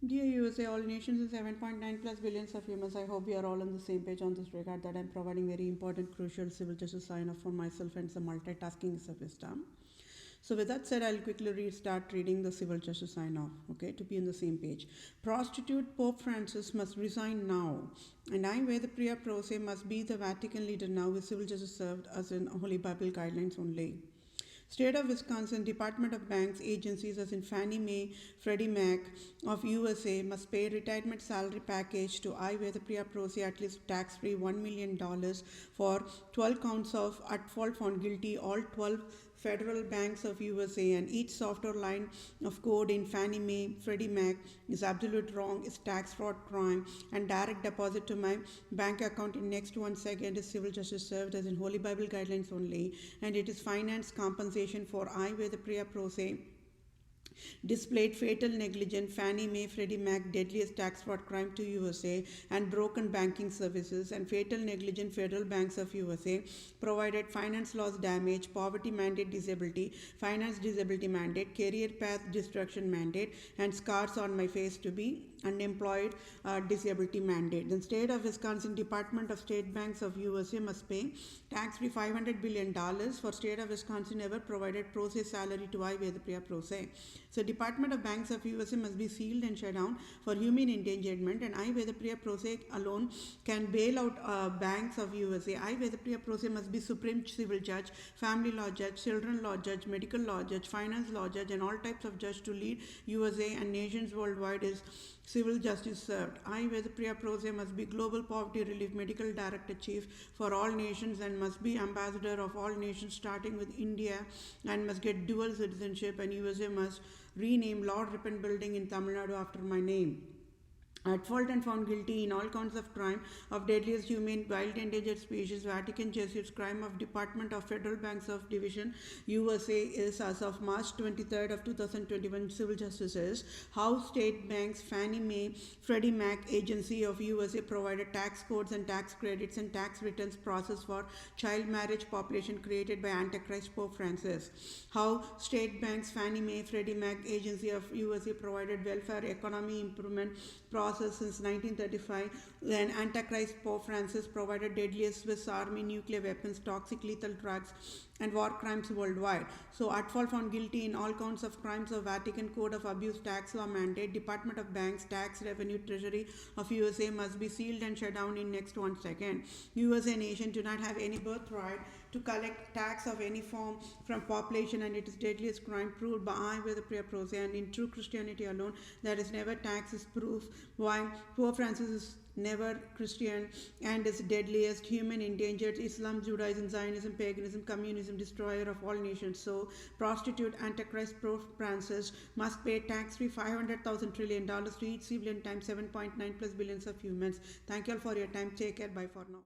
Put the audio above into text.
Dear USA, all nations and 7.9 plus billions of humans, I hope we are all on the same page on this regard that I'm providing very important, crucial civil justice sign off for myself and some multitasking is a wisdom. So, with that said, I'll quickly start reading the civil justice sign off, okay, to be on the same page. Prostitute Pope Francis must resign now, and I, where the Priya Pro se, must be the Vatican leader now with civil justice served as in Holy Bible guidelines only. State of Wisconsin Department of Banks agencies as in Fannie Mae, Freddie Mac of USA must pay retirement salary package to I where the Priya Prosi at least tax-free $1 million for 12 counts of at fault found guilty all 12 federal banks of USA, and each software line of code in Fannie Mae, Freddie Mac is absolute wrong, is tax fraud crime, and direct deposit to my bank account in next 1 second is civil justice served as in Holy Bible guidelines only, and it is finance compensation for I where the Priya Pro se displayed fatal negligence, Fannie Mae, Freddie Mac, deadliest tax fraud crime to USA, and broken banking services, and fatal negligence, Federal Banks of USA, provided finance loss damage, poverty mandate disability, finance disability mandate, career path destruction mandate, and scars on my face to be unemployed disability mandate. The state of Wisconsin Department of State Banks of USA must pay tax-free $500 billion for state of Wisconsin ever provided pro se salary to I where the Priya pro se. So Department of Banks of USA must be sealed and shut down for human endangerment, and I where the Priya pro se alone can bail out banks of USA. I where the Priya pro se must be supreme civil judge, family law judge, children law judge, medical law judge, finance law judge, and all types of judge to lead USA and nations worldwide is civil justice served. I where the Priya pro se must be global poverty relief medical director chief for all nations and must be ambassador of all nations starting with India, and must get dual citizenship, and USA must rename Lord Ripon Building in Tamil Nadu after my name. At fault and found guilty in all counts of crime of deadliest humane wild endangered species, Vatican Jesuits crime of Department of Federal Banks of Division USA is as of March 23rd of 2021 civil justices how state banks Fannie Mae, Freddie Mac agency of USA provided tax codes and tax credits and tax returns process for child marriage population created by Antichrist Pope Francis. How state banks Fannie Mae, Freddie Mac agency of USA provided welfare economy improvement process since 1935, when Antichrist Pope Francis provided deadliest Swiss Army nuclear weapons, toxic lethal drugs, and war crimes worldwide. So, Atfall found guilty in all counts of crimes of Vatican Code of Abuse Tax Law mandate. Department of Banks, Tax, Revenue, Treasury of USA must be sealed and shut down in next 1 second. USA nation do not have any birthright to collect tax of any form from population, and it is deadliest crime proved by with the Priya Pro se, and in true Christianity alone there is never tax is proof why Pope Francis is never Christian and is deadliest human endangered Islam, Judaism, Zionism, paganism, communism, destroyer of all nations. So prostitute Antichrist Pope Francis must pay tax-free $500,000 trillion to each civilian times 7.9 plus billions of humans. Thank you all for your time. Take care. Bye for now.